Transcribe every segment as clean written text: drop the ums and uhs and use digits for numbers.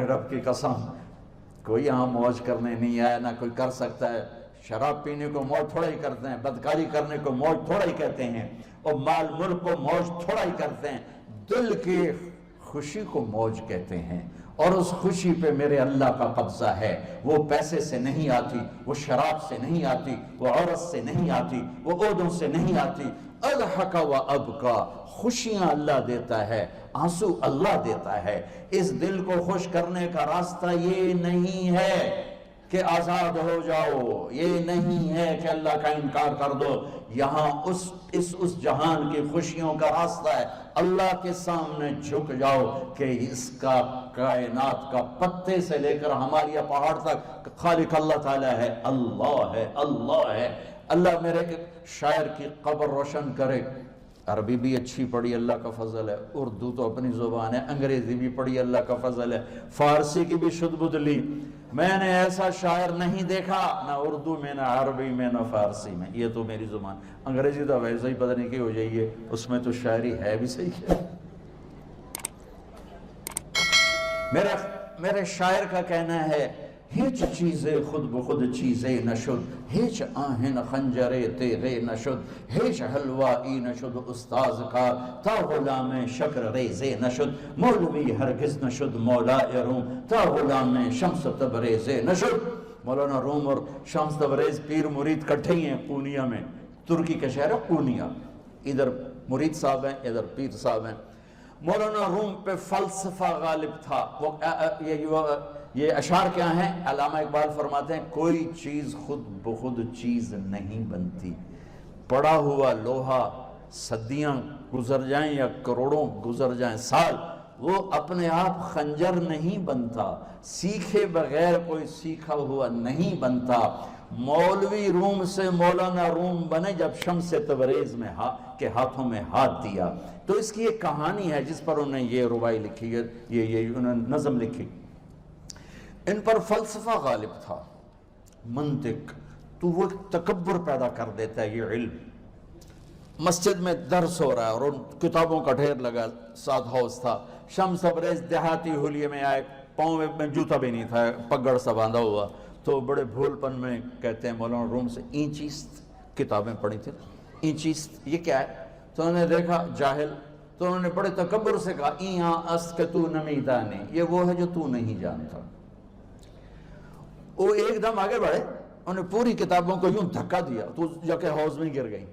رب کی قسم کوئی یہاں موج کرنے نہیں آیا، نہ کوئی کر سکتا ہے۔ شراب پینے کو موج تھوڑا ہی کرتے ہیں، بدکاری کرنے کو موج تھوڑا ہی کہتے ہیں، اور مال ملک کو موج تھوڑا ہی کرتے ہیں، دل کی خوشی کو موج کہتے ہیں۔ اور اس خوشی پہ میرے اللہ کا قبضہ ہے، وہ پیسے سے نہیں آتی، وہ شراب سے نہیں آتی، وہ عورت سے نہیں آتی، وہ عہدوں سے نہیں آتی۔ اضحک و ابکا، خوشیاں اللہ دیتا ہے، آنسو اللہ دیتا ہے۔ اس دل کو خوش کرنے کا راستہ یہ نہیں ہے کہ آزاد ہو جاؤ، یہ نہیں ہے کہ اللہ کا انکار کر دو۔ یہاں اس جہان کی خوشیوں کا راستہ ہے، اللہ کے سامنے جھک جاؤ کہ اس کا کائنات کا پتے سے لے کر ہمارے پہاڑ تک خالق اللہ تعالیٰ ہے، اللہ ہے، اللہ ہے۔ اللہ میرے شاعر کی قبر روشن کرے۔ عربی بھی اچھی پڑھی، اللہ کا فضل ہے، اردو تو اپنی زبان ہے، انگریزی بھی پڑھی، اللہ کا فضل ہے، فارسی کی بھی شد بد لی۔ میں نے ایسا شاعر نہیں دیکھا، نہ اردو میں، نہ عربی میں، نہ فارسی میں، یہ تو میری زبان۔ انگریزی تو ویسے ہی پتہ نہیں کی ہو جائیے، اس میں تو شاعری ہے بھی صحیح ہے۔ میرے شاعر کا کہنا ہے، ہیچ چیزیں خود بخود چیزیں نشد، ہیچ آہن خنجرے تیغے نشد، ہیچ حلوائی نشد استاذ کا تا غلام شکر ریزے نشد، مولوی ہرگز نشد مولا روم تا غلام شمس تبریزے نشد۔ مولانا روم اور شمس تبریز پیر مرید کٹھے ہی ہیں پونیا میں، ترکی کا شہر ہے پونیا، ادھر مرید صاحب ہیں، ادھر پیر صاحب ہیں۔ مولانا روم پہ فلسفہ غالب تھا۔ یہ اشعار کیا ہیں؟ علامہ اقبال فرماتے ہیں، کوئی چیز خود بخود چیز نہیں بنتی، پڑا ہوا لوہا صدیاں گزر جائیں یا کروڑوں گزر جائیں سال، وہ اپنے آپ خنجر نہیں بنتا، سیکھے بغیر کوئی سیکھا ہوا نہیں بنتا۔ مولوی روم سے مولانا روم بنے جب شمس تبریز میں کے ہاتھوں میں ہاتھ دیا۔ تو اس کی ایک کہانی ہے جس پر انہوں نے یہ ربائی لکھی ہے، یہ انہوں نے نظم لکھی۔ ان پر فلسفہ غالب تھا، منطق، تو وہ تکبر پیدا کر دیتا ہے یہ علم۔ مسجد میں درس ہو رہا ہے اور ان کتابوں کا ڈھیر لگا، ساتھ ہاؤس تھا۔ شمس تبریز دیہاتی حلیے میں آئے، پاؤں میں جوتا بھی نہیں تھا، پگڑ سا باندھا ہوا، تو بڑے بھول پن میں کہتے ہیں مولانا روم سے، اینچیست کتابیں پڑھی تھی، اینچیست یہ کیا ہے؟ تو انہوں نے دیکھا جاہل، تو انہوں نے بڑے تکبر سے کہا، ایہاں است کہ تو نمیدانی، یہ وہ ہے جو تو نہیں جانتا۔ وہ ایک دم آگے بڑھے، انہوں نے پوری کتابوں کو یوں دھکا دیا تو جا کے حوض میں گر گئی۔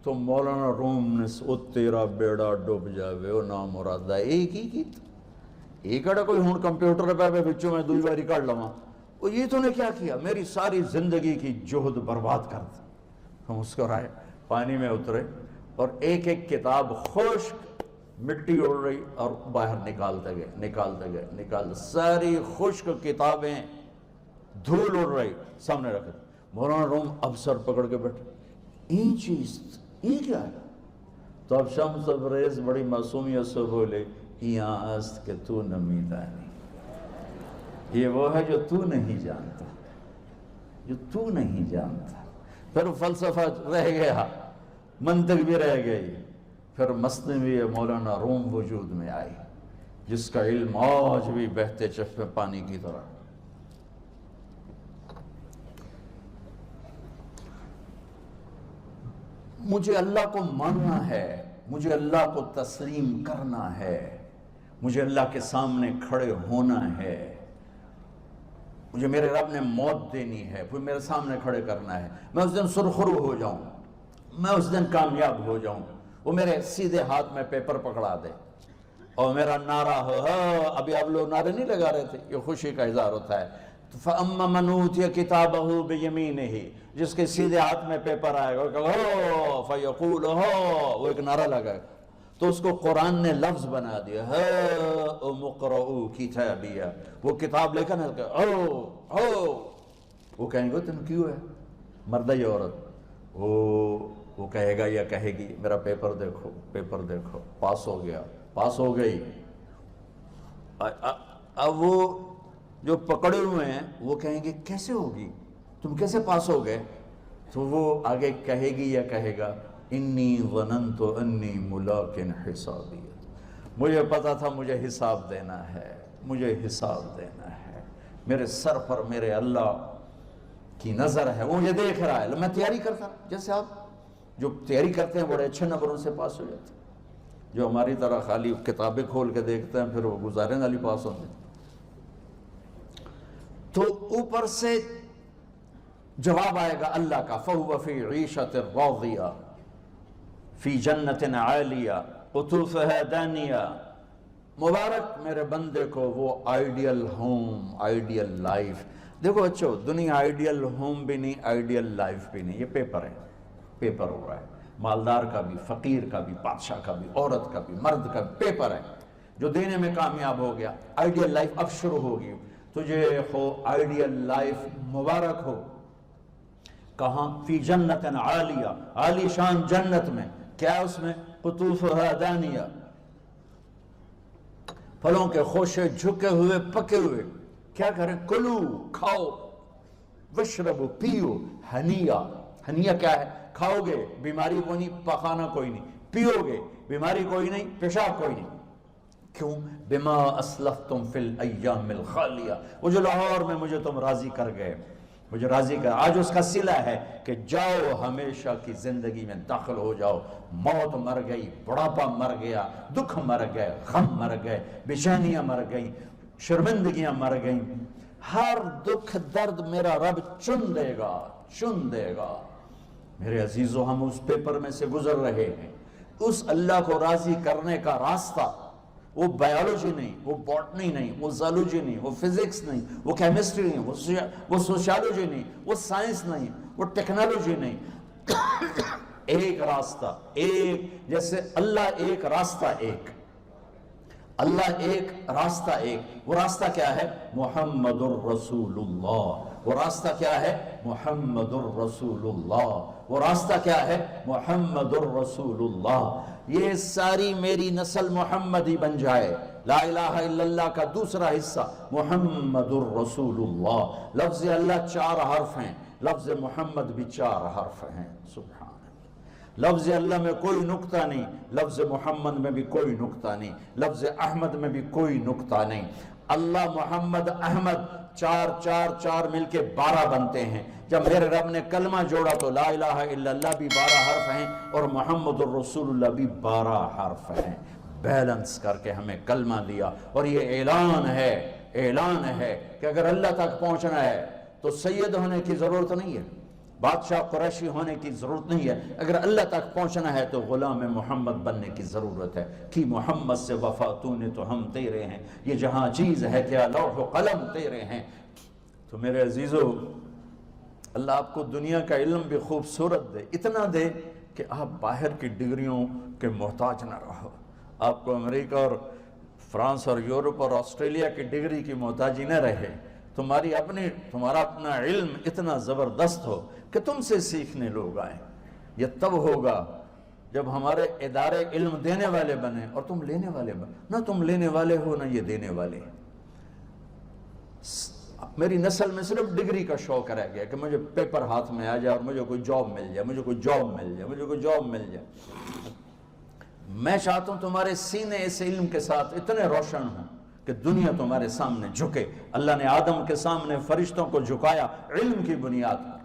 تو مولانا روم نے او تیرا بیڑا ڈوب جاوے او نام مرادہ ایک ہی کی تھا، ایک اڑا کوئی ہون کمپیوٹر پہ بچوں میں دوئی باری کر لواں، وہ یہ تو نے کیا کیا، میری ساری زندگی کی جہد برباد کر دی۔ ہم مسکرائے، پانی میں اترے اور ایک ایک کتاب خشک مٹی اڑ رہی اور باہر نکالتے گئے، ساری خشک کتابیں دھول اڑ رہی سامنے رکھے۔ مولانا روم اب سر پکڑ کے بیٹھے، این چیز یہ کیا ہے؟ تو اب شمس تبریز بڑی معصومیت سے بولے، یہاں است کہ تو نمیدانی، یہ وہ ہے جو تو نہیں جانتا، جو تو نہیں جانتا۔ پھر فلسفہ رہ گیا، منطق بھی رہ گئی، پھر مثنوی مولانا روم وجود میں آئی، جس کا علم آج بھی بہتے چشمے پانی کی طرح۔ مجھے اللہ کو ماننا ہے، مجھے اللہ کو تسلیم کرنا ہے، مجھے اللہ کے سامنے کھڑے ہونا ہے، مجھے میرے رب نے موت دینی ہے، پھر میرے سامنے کھڑے کرنا ہے، میں اس دن سرخرو ہو جاؤں، میں اس دن کامیاب ہو جاؤں، وہ میرے سیدھے ہاتھ میں پیپر پکڑا دے اور میرا نعرہ ہو، ابھی آپ لوگ نعرے نہیں لگا رہے تھے، یہ خوشی کا اظہار ہوتا ہے۔ فَأَمَّا مَنْ أُوتِيَ كِتَابَهُ بِيَمِينِهِ، جس کے سیدھے ہاتھ میں پیپر آئے گا، فَيَقُولُ وہ ایک نعرہ لگائے گا، تو اس کو قرآن نے لفظ بنا دیا، هَاؤْمُ اقْرَءُوا كِتَابِيَهْ، وہ کتاب لے کر وہ کہیں گے تم کیوں ہے، مرد یا عورت، وہ کہے گا یا کہے گی، میرا پیپر دیکھو، پیپر دیکھو، پاس ہو گیا، پاس ہو گئی۔ اب وہ جو پکڑے ہوئے ہیں وہ کہیں گے کیسے ہوگی، تم کیسے پاس ہو گئے؟ تو وہ آگے کہے گی یا کہے گا، انی ظننت انی ملاق حسابی، مجھے پتا تھا مجھے حساب دینا ہے، مجھے حساب دینا ہے، میرے سر پر میرے اللہ کی نظر ہے، وہ مجھے دیکھ رہا ہے۔ میں تیاری کرتا، جیسے آپ جو تیاری کرتے ہیں بڑے اچھے نمبروں سے پاس ہو جاتے ہیں، جو ہماری طرح خالی کتابیں کھول کے دیکھتے ہیں پھر وہ گزارے والی پاس ہوتے ہیں۔ تو اوپر سے جواب آئے گا اللہ کا، فَهُوَ فِي عِيشَةٍ رَاضِيَةٍ فِي جَنَّةٍ عَالِيَةٍ قُطُوفُهَا دَانِيَةٌ۔ مبارک میرے بندے کو وہ آئیڈیل ہوم، آئیڈیل لائف۔ دیکھو بچو، دنیا آئیڈیل ہوم بھی نہیں، آئیڈیل لائف بھی نہیں، یہ پیپر ہے، پیپر ہو رہا ہے۔ مالدار کا بھی، فقیر کا بھی، بادشاہ کا بھی، عورت کا بھی، مرد کا بھی پیپر ہے۔ جو دینے میں کامیاب ہو گیا، آئیڈیل لائف اب شروع ہوگی۔ تجھے ہو آئیڈیل لائف مبارک ہو۔ کہاں؟ فی جنت عالیہ، عالی شان جنت میں۔ کیا اس میں؟ قطوفها دانیہ، پھلوں کے خوشے جھکے ہوئے پکے ہوئے۔ کیا کریں؟ کلو، کھاؤ، وشربو، پیو، ہنیہ۔ ہنیہ کیا ہے؟ کھاؤ گے بیماری کوئی نہیں، پخانہ کوئی نہیں، پیو گے بیماری کوئی نہیں، پیشاب کوئی نہیں۔ کیوں؟ بما اسلفتم فی الایام الخالیہ، وہ جو لاہور میں مجھے تم راضی کر گئے، مجھے راضی کر، آج اس کا صلہ ہے کہ جاؤ ہمیشہ کی زندگی میں داخل ہو جاؤ۔ موت مر گئی، بڑھاپا مر گیا، دکھ مر گئے، غم مر گئے، بے چینیاں مر گئیں، شرمندگیاں مر گئیں۔ ہر دکھ درد میرا رب چن دے گا، چن دے گا۔ میرے عزیزو، ہم اس پیپر میں سے گزر رہے ہیں۔ اس اللہ کو راضی کرنے کا راستہ، وہ بایولوجی نہیں، وہ باٹنی نہیں، وہ زالوجی نہیں، وہ فزکس نہیں، وہ کیمسٹری نہیں، وہ سوشیالوجی نہیں، وہ سائنس نہیں، وہ ٹیکنالوجی نہیں۔ ایک راستہ، ایک، جیسے اللہ ایک، راستہ ایک، اللہ ایک، راستہ ایک۔ وہ راستہ کیا ہے؟ محمد الرسول اللہ۔ وہ راستہ کیا ہے؟ محمد الرسول اللہ۔ وہ راستہ کیا ہے؟ محمد الرسول اللہ۔ یہ ساری میری نسل محمدی بن جائے۔ لا الہ الا اللہ کا دوسرا حصہ محمد الرسول اللہ۔ لفظ اللہ 4 حرف ہیں، لفظ محمد بھی 4 حرف ہیں۔ سبحان اللہ۔ لفظ اللہ میں کوئی نقطہ نہیں، لفظ محمد میں بھی کوئی نقطہ نہیں، لفظ احمد میں بھی کوئی نقطہ نہیں۔ اللہ، محمد، احمد، 4 4 4 مل کے 12 بنتے ہیں۔ جب میرے رب نے کلمہ جوڑا تو لا الہ الا اللہ بھی 12 حرف ہیں اور محمد الرسول اللہ بھی 12 حرف ہیں۔ بیلنس کر کے ہمیں کلمہ دیا، اور یہ اعلان ہے، اعلان ہے کہ اگر اللہ تک پہنچنا ہے تو سید ہونے کی ضرورت نہیں ہے، بادشاہ قریشی ہونے کی ضرورت نہیں ہے۔ اگر اللہ تک پہنچنا ہے تو غلام محمد بننے کی ضرورت ہے۔ کہ محمد سے وفا تو نے تو ہم تیرے ہیں، یہ جہاں چیز ہے کیا لوح و قلم تیرے ہیں۔ تو میرے عزیزو، اللہ آپ کو دنیا کا علم بھی خوبصورت دے، اتنا دے کہ آپ باہر کی ڈگریوں کے محتاج نہ رہو، آپ کو امریکہ اور فرانس اور یورپ اور آسٹریلیا کی ڈگری کی محتاجی نہ رہے۔ تمہارا اپنا علم اتنا زبردست ہو کہ تم سے سیکھنے لوگ آئیں۔ یہ تب ہوگا جب ہمارے ادارے علم دینے والے بنے اور تم لینے والے بنے۔ نہ تم لینے والے ہو نہ یہ دینے والے۔ میری نسل میں صرف ڈگری کا شوق رہ گیا کہ مجھے پیپر ہاتھ میں آ جائے اور مجھے کوئی جاب مل جائے، مجھے کوئی جاب مل جائے، مجھے کوئی جاب مل جائے۔ میں چاہتا ہوں تمہارے سینے اس علم کے ساتھ اتنے روشن ہوں کہ دنیا تمہارے سامنے جھکے۔ اللہ نے آدم کے سامنے فرشتوں کو جھکایا علم کی بنیاد پر،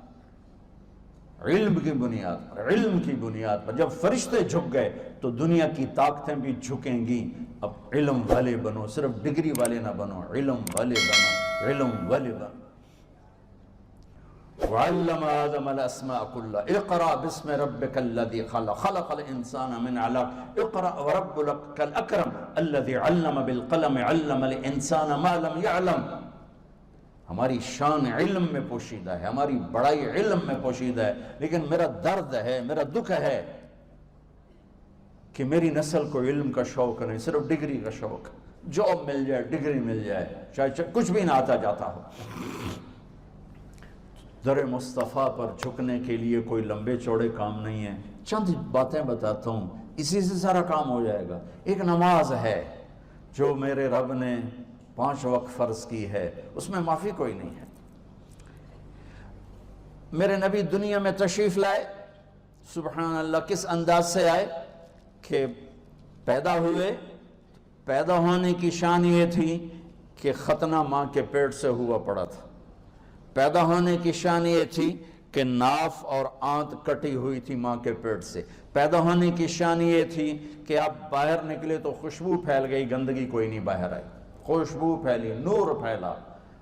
علم کی بنیاد پر، علم کی بنیاد پر۔ جب فرشتے جھک گئے تو دنیا کی طاقتیں بھی جھکیں گی۔ اب علم والے بنو، صرف ڈگری والے نہ بنو، علم والے بنو، علم والے بنو۔ وعلم آدم الاسماء كلها اقرأ باسم ربك الذي خلق خلق الانسان من علق اقرأ وربك الاكرم الذي علم بالقلم علم الانسان ما لم يعلم۔ ہماری شان علم میں پوشیدہ ہے، ہماری بڑائی علم میں پوشیدہ ہے، لیکن میرا درد ہے، میرا دکھ ہے کہ میری نسل کو علم کا شوق نہیں، صرف ڈگری کا شوق۔ جاب مل جائے، ڈگری مل جائے، چاہے کچھ بھی نہ آتا جاتا ہو۔ در مصطفیٰ پر جھکنے کے لیے کوئی لمبے چوڑے کام نہیں ہیں، چند باتیں بتاتا ہوں، اسی سے سارا کام ہو جائے گا۔ ایک نماز ہے جو میرے رب نے 5 وقت فرض کی ہے، اس میں معافی کوئی نہیں ہے۔ میرے نبی دنیا میں تشریف لائے، سبحان اللہ، کس انداز سے آئے کہ پیدا ہوئے، پیدا ہونے کی شان یہ تھی کہ ختنہ ماں کے پیٹ سے ہوا پڑا تھا. پیدا ہونے کی شان یہ تھی کہ ناف اور آنت کٹی ہوئی تھی ماں کے پیٹ سے. پیدا ہونے کی شان یہ تھی کہ آپ باہر نکلے تو خوشبو پھیل گئی, گندگی کوئی نہیں باہر آئی, خوشبو پھیلی, نور پھیلا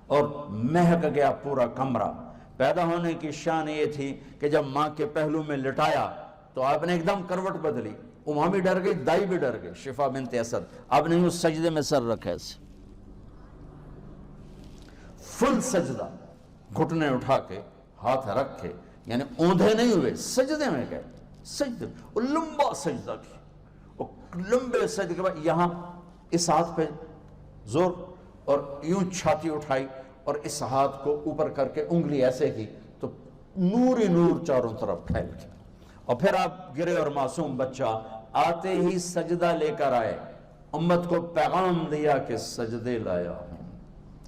اور مہک گیا پورا کمرہ. پیدا ہونے کی شان یہ تھی کہ جب ماں کے پہلو میں لٹایا تو آپ نے ایک دم کروٹ بدلی. ماں بھی ڈر گئی, دائی بھی ڈر گئی, شفا بنت اسد. آپ نے اس سجدے میں سر رکھا ایسے, فل سجدہ, گھٹنے اٹھا کے ہاتھ رکھے, یعنی اوندھے نہیں ہوئے, سجدے میں گئے. سجدے وہ لمبا سجدہ کی, وہ لمبے سجدے کے بعد یہاں اس ہاتھ پہ زور اور یوں چھاتی اٹھائی اور اس ہاتھ کو اوپر کر کے انگلی ایسے کی تو نور ہی نور چاروں طرف پھیل گیا. اور پھر آپ گرے اور معصوم بچہ آتے ہی سجدہ لے کر آئے, امت کو پیغام دیا کہ سجدے لایا ہوں.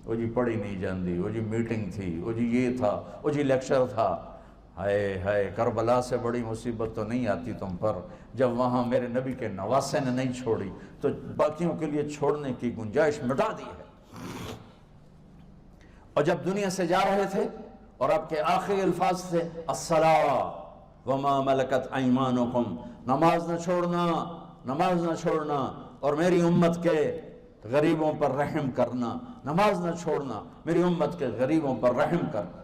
وہ جی پڑھی نہیں جاندی, وہ جی میٹنگ تھی, وہ جی یہ تھا, وہ جی لیکچر تھا. ہائے ہائے, کربلا سے بڑی مصیبت تو نہیں آتی تم پر جب وہاں میرے نبی کے نواسے نے نہیں چھوڑی تو باقیوں کے لیے چھوڑنے کی گنجائش مٹا دی ہے. اور جب دنیا سے جا رہے تھے اور آپ کے آخری الفاظ تھے الصلاۃ وما ملکت ایمانکم, نماز نہ چھوڑنا, نماز نہ چھوڑنا, اور میری امت کے غریبوں پر رحم کرنا, نماز نہ چھوڑنا, میری امت کے غریبوں پر رحم کرنا.